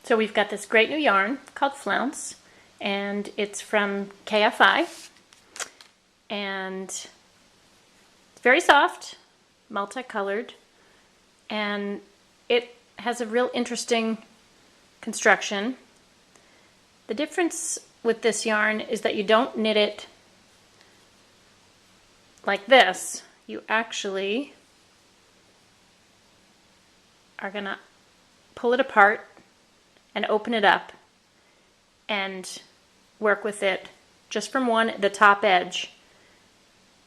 So we've got this great new yarn called Flounce, and it's from KFI, and it's very soft, multicolored, and it has a real interesting construction. The difference with this yarn is that you don't knit it like this. You actually are gonna pull it apart and open it up and work with it just from the top edge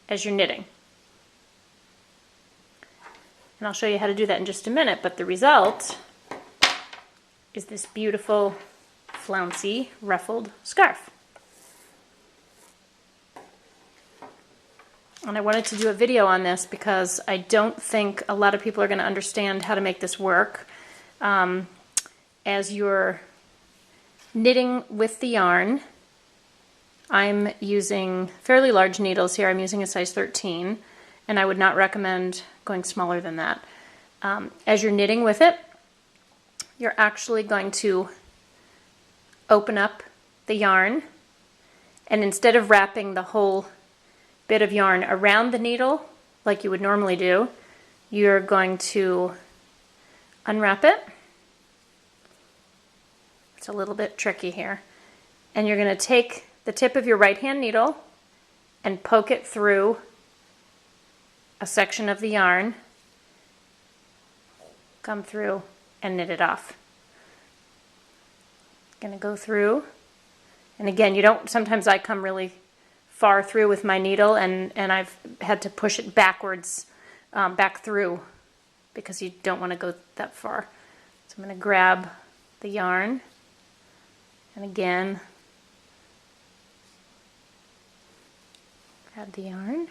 as you're knitting. And I'll show you how to do that in just a minute, but the result is this beautiful flouncy ruffled scarf. And I wanted to do a video on this because I don't think a lot of people are going to understand how to make this work. As you're knitting with the yarn, I'm using fairly large needles here. I'm using a size 13, and I would not recommend going smaller than that. As you're knitting with it, you're actually going to open up the yarn, and instead of wrapping the whole bit of yarn around the needle like you would normally do, you're going to unwrap it. It's a little bit tricky here. And you're going to take the tip of your right hand needle and poke it through a section of the yarn, come through and knit it off. Going to go through, and again, you don't, sometimes I come really far through with my needle, and I've had to push it backwards, back through, because you don't want to go that far. So I'm going to grab the yarn, and again, grab the yarn,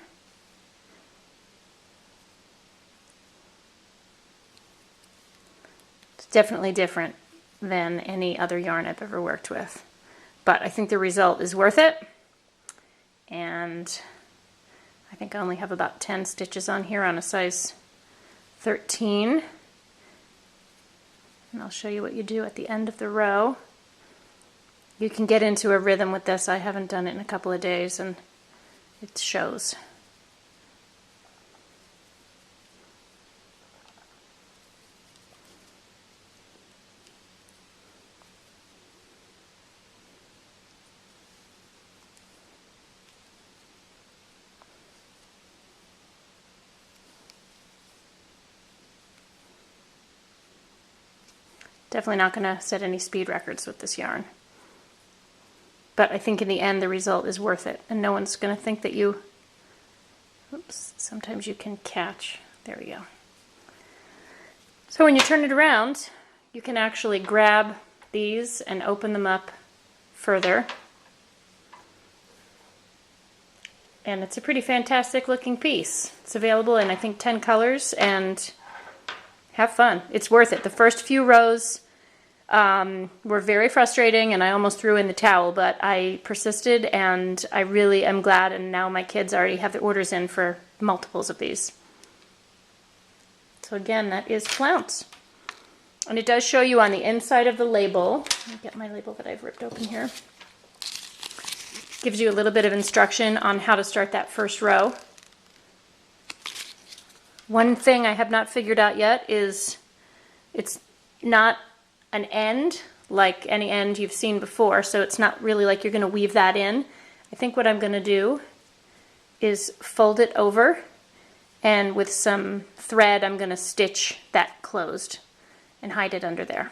it's definitely different than any other yarn I've ever worked with, but I think the result is worth it. And I think I only have about 10 stitches on here on a size 13. And I'll show you what you do at the end of the row. You can get into a rhythm with this. I haven't done it in a couple of days, and it shows. Definitely not going to set any speed records with this yarn. But I think in the end the result is worth it, and no one's going to think that you, oops, sometimes you can catch, there we go. So when you turn it around, you can actually grab these and open them up further. And it's a pretty fantastic looking piece. It's available in I think 10 colors, and have fun. It's worth it. The first few rows were very frustrating, and I almost threw in the towel, but I persisted, and I really am glad, and now my kids already have the orders in for multiples of these. So again, that is Flounce. And it does show you on the inside of the label, let me get my label that I've ripped open here, gives you a little bit of instruction on how to start that first row. One thing I have not figured out yet is it's not an end like any end you've seen before, so it's not really like you're going to weave that in. I think what I'm going to do is fold it over, and with some thread I'm going to stitch that closed and hide it under there.